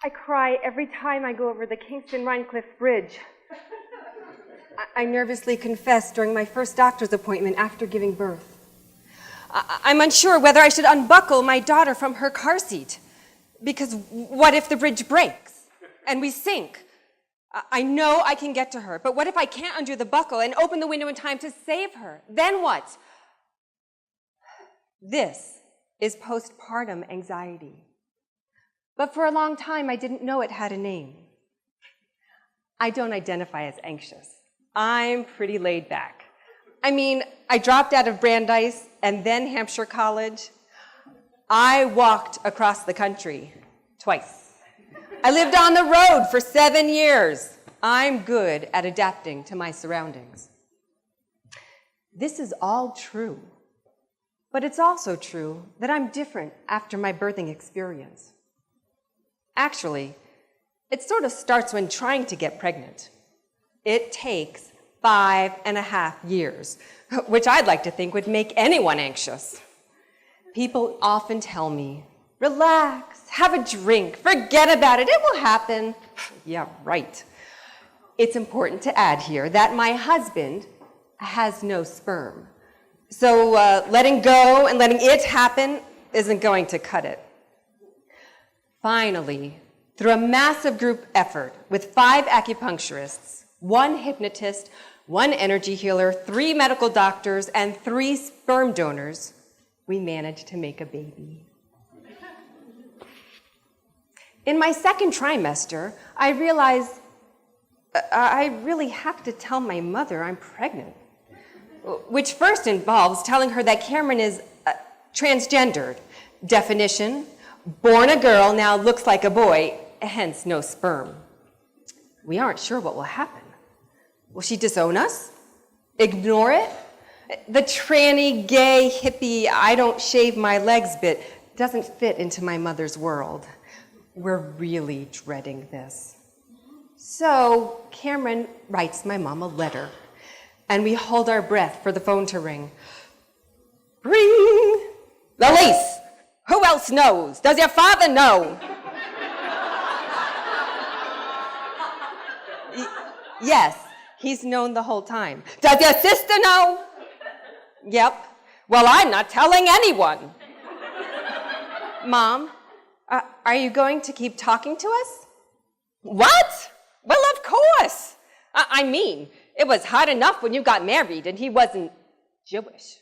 I cry every time I go over the Kingston-Rhinecliff Bridge. I nervously confess during my first doctor's appointment after giving birth. I'm unsure whether I should unbuckle my daughter from her car seat. Because what if the bridge breaks and we sink? I know I can get to her, but what if I can't undo the buckle and open the window in time to save her? Then what? This is postpartum anxiety. But for a long time, I didn't know it had a name. I don't identify as anxious. I'm pretty laid back. I mean, I dropped out of Brandeis and then Hampshire College. I walked across the country twice. I lived on the road for 7 years. I'm good at adapting to my surroundings. This is all true, but it's also true that I'm different after my birthing experience. Actually, it sort of starts when trying to get pregnant. It takes 5.5 years, which I'd like to think would make anyone anxious. People often tell me, relax, have a drink, forget about it, it will happen. Yeah, right. It's important to add here that my husband has no sperm. So letting go and letting it happen isn't going to cut it. Finally, through a massive group effort with 5 acupuncturists, 1 hypnotist, 1 energy healer, 3 medical doctors, and 3 sperm donors, we managed to make a baby. In my second trimester, I realized I really have to tell my mother I'm pregnant, which first involves telling her that Cameron is transgendered. Definition, born a girl, now looks like a boy, hence no sperm. We aren't sure what will happen. Will she disown us? Ignore it? The tranny, gay, hippie, I don't shave my legs bit doesn't fit into my mother's world. We're really dreading this. So Cameron writes my mom a letter, and we hold our breath for the phone to ring. Ring! Ilyse! Who else knows? Does your father know? Yes, he's known the whole time. Does your sister know? Yep. Well, I'm not telling anyone. Mom, are you going to keep talking to us? What? Well, of course. I mean, it was hard enough when you got married and he wasn't Jewish.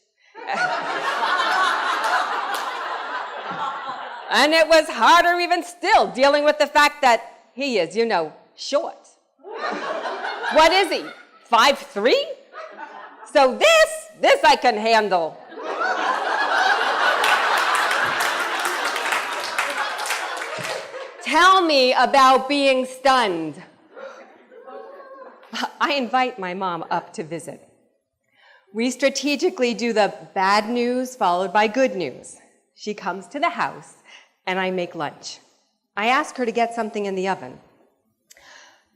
And it was harder even still dealing with the fact that he is, short. What is he, 5'3"? So this I can handle. Tell me about being stunned. I invite my mom up to visit. We strategically do the bad news followed by good news. She comes to the house, and I make lunch. I ask her to get something in the oven.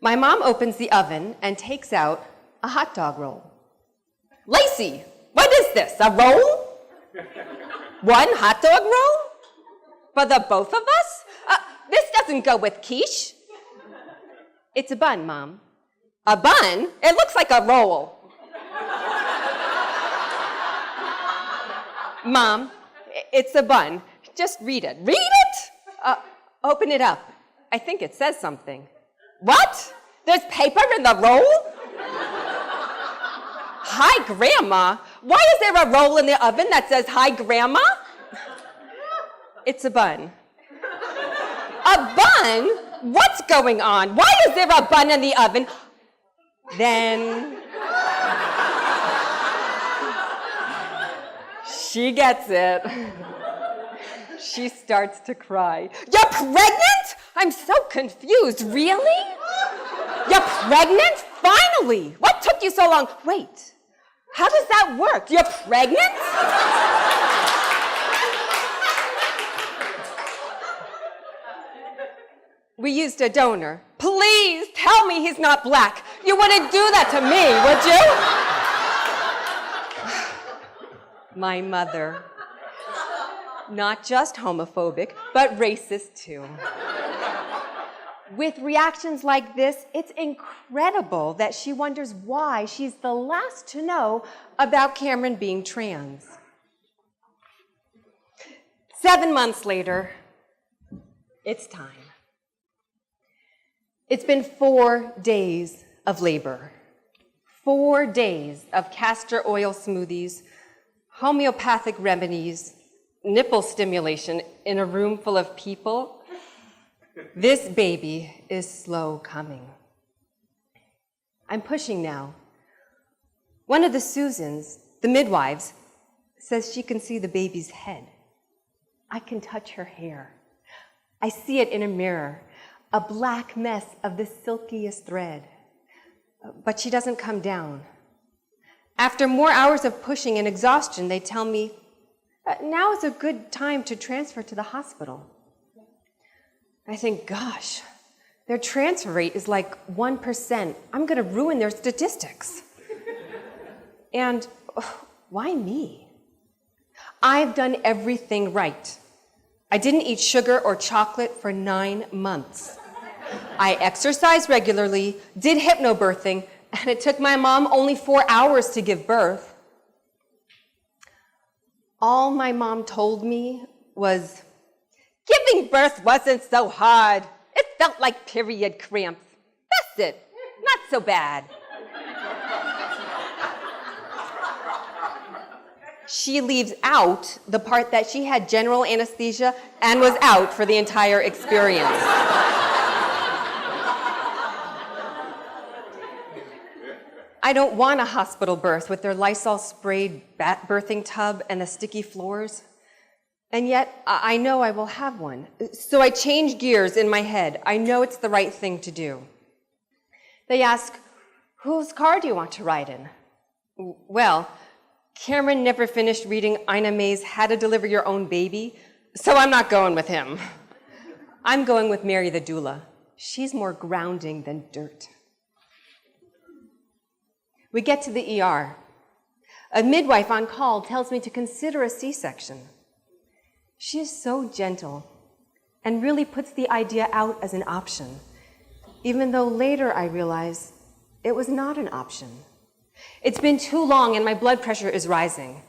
My mom opens the oven and takes out a hot dog roll. Lacey, what is this, a roll? 1 hot dog roll? For the both of us? This doesn't go with quiche. It's a bun, Mom. A bun? It looks like a roll. Mom, it's a bun. Just read it. Read it? Open it up. I think it says something. What? There's paper in the roll? Hi, Grandma. Why is there a roll in the oven that says, hi, Grandma? It's a bun. A bun? What's going on? Why is there a bun in the oven? Then she gets it. She starts to cry. You're pregnant? I'm so confused. Really? You're pregnant? Finally! What took you so long? Wait, how does that work? You're pregnant? We used a donor. Please tell me he's not black. You wouldn't do that to me, would you? My mother. Not just homophobic, but racist too. With reactions like this, it's incredible that she wonders why she's the last to know about Cameron being trans. 7 months later, it's time. It's been 4 days of labor, 4 days of castor oil smoothies, homeopathic remedies, nipple stimulation in a room full of people. This baby is slow coming. I'm pushing now. One of the Susans, the midwives, says she can see the baby's head. I can touch her hair. I see it in a mirror, a black mess of the silkiest thread. But she doesn't come down. After more hours of pushing and exhaustion, they tell me, now is a good time to transfer to the hospital. I think, gosh, their transfer rate is like 1%. I'm going to ruin their statistics. And why me? I've done everything right. I didn't eat sugar or chocolate for 9 months. I exercised regularly, did hypnobirthing, and it took my mom only 4 hours to give birth. All my mom told me was, giving birth wasn't so hard. It felt like period cramps. That's it. Not so bad. She leaves out the part that she had general anesthesia and was out for the entire experience. I don't want a hospital birth with their Lysol sprayed birthing tub and the sticky floors. And yet, I know I will have one. So I change gears in my head. I know it's the right thing to do. They ask, whose car do you want to ride in? Well, Cameron never finished reading Ina May's How to Deliver Your Own Baby, so I'm not going with him. I'm going with Mary the doula. She's more grounding than dirt. We get to the ER. A midwife on call tells me to consider a C-section. She is so gentle and really puts the idea out as an option, even though later I realize it was not an option. It's been too long and my blood pressure is rising.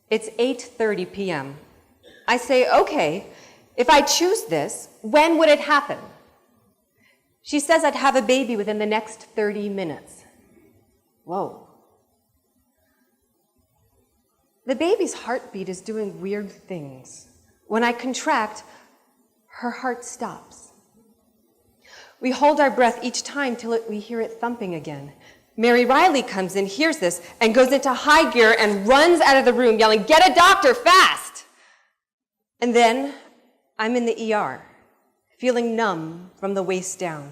It's 8:30 p.m. I say, okay, if I choose this, when would it happen? She says I'd have a baby within the next 30 minutes. Whoa. The baby's heartbeat is doing weird things. When I contract, her heart stops. We hold our breath each time till we hear it thumping again. Mary Riley comes in, hears this, and goes into high gear and runs out of the room yelling, "Get a doctor, fast!" And then I'm in the ER, feeling numb from the waist down.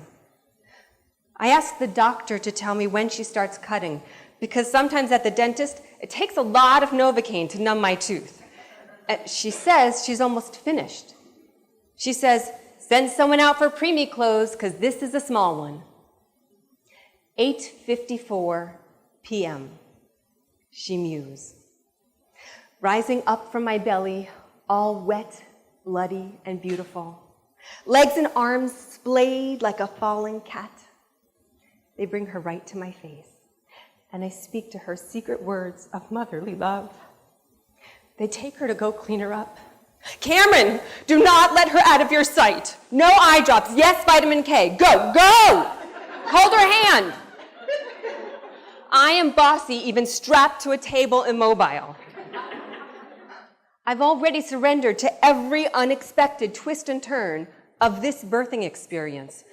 I ask the doctor to tell me when she starts cutting, because sometimes at the dentist, it takes a lot of Novocaine to numb my tooth. She says she's almost finished. She says, send someone out for preemie clothes, because this is a small one. 8:54 p.m. She mews. Rising up from my belly, all wet, bloody, and beautiful. Legs and arms splayed like a falling cat. They bring her right to my face, and I speak to her secret words of motherly love. They take her to go clean her up. Cameron, do not let her out of your sight. No eye drops. Yes, vitamin K. Go, go! Hold her hand. I am bossy, even strapped to a table immobile. I've already surrendered to every unexpected twist and turn of this birthing experience.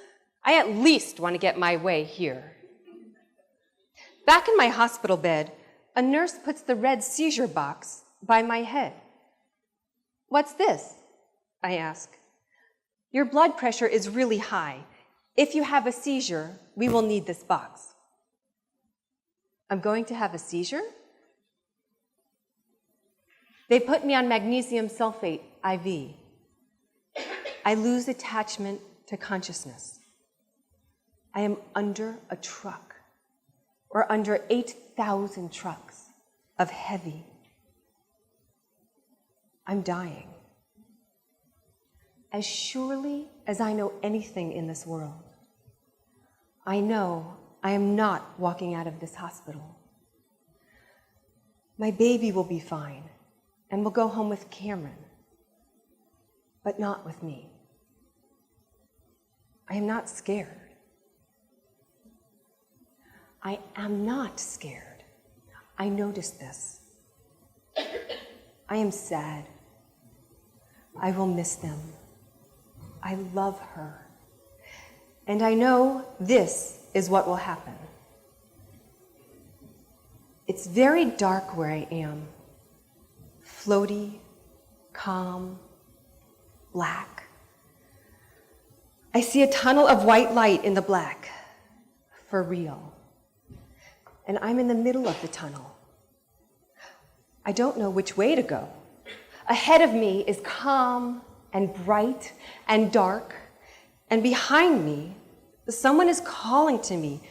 I at least want to get my way here. Back in my hospital bed, a nurse puts the red seizure box by my head. What's this? I ask. Your blood pressure is really high. If you have a seizure, we will need this box. I'm going to have a seizure? They put me on magnesium sulfate IV. I lose attachment to consciousness. I am under a truck, or under 8,000 trucks of heavy. I'm dying. as surely as I know anything in this world, I know I am not walking out of this hospital. My baby will be fine and will go home with Cameron, but not with me. I am not scared. I am not scared. I noticed this. I am sad. I will miss them. I love her. And I know this is what will happen. It's very dark where I am. Floaty, calm, black. I see a tunnel of white light in the black, for real. And I'm in the middle of the tunnel. I don't know which way to go. Ahead of me is calm and bright and dark, and behind me, someone is calling to me,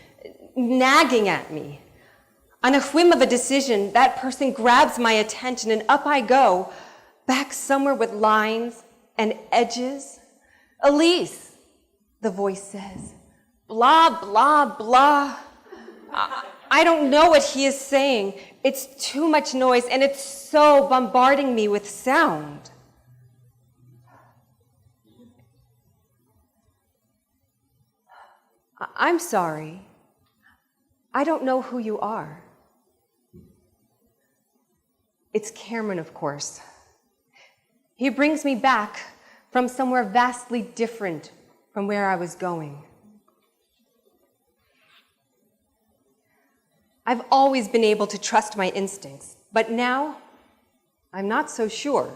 nagging at me. On a whim of a decision, that person grabs my attention, and up I go, back somewhere with lines and edges. Ilyse, the voice says, blah, blah, blah. I don't know what he is saying. It's too much noise, and it's so bombarding me with sound. I'm sorry. I don't know who you are. It's Cameron, of course. He brings me back from somewhere vastly different from where I was going. I've always been able to trust my instincts, but now I'm not so sure.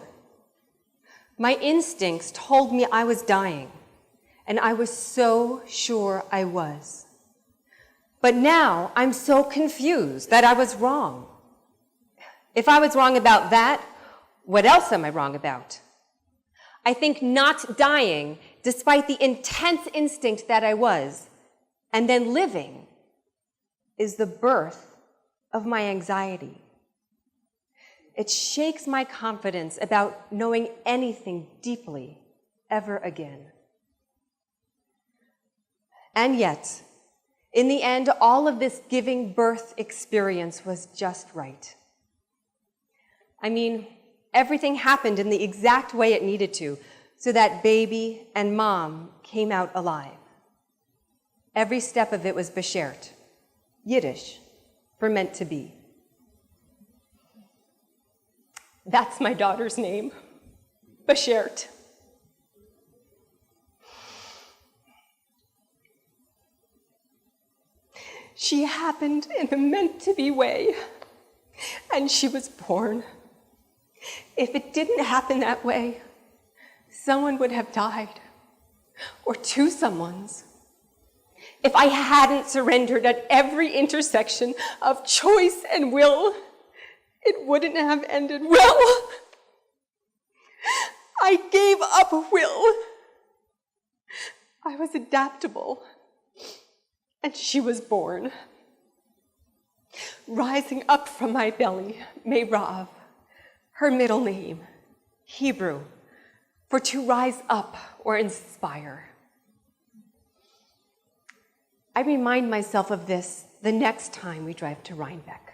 My instincts told me I was dying, and I was so sure I was. But now I'm so confused that I was wrong. If I was wrong about that, what else am I wrong about? I think not dying, despite the intense instinct that I was, and then living, is the birth of my anxiety. It shakes my confidence about knowing anything deeply ever again. And yet, in the end, all of this giving birth experience was just right. I mean, everything happened in the exact way it needed to, so that baby and mom came out alive. Every step of it was beshert, Yiddish for meant to be. That's my daughter's name, Beshert. She happened in the meant-to-be way, and she was born. If it didn't happen that way, someone would have died, or two someones. If I hadn't surrendered at every intersection of choice and will, it wouldn't have ended well. I gave up will. I was adaptable, and she was born. Rising up from my belly, Meirav, her middle name, Hebrew, for to rise up or inspire. I remind myself of this the next time we drive to Rhinebeck.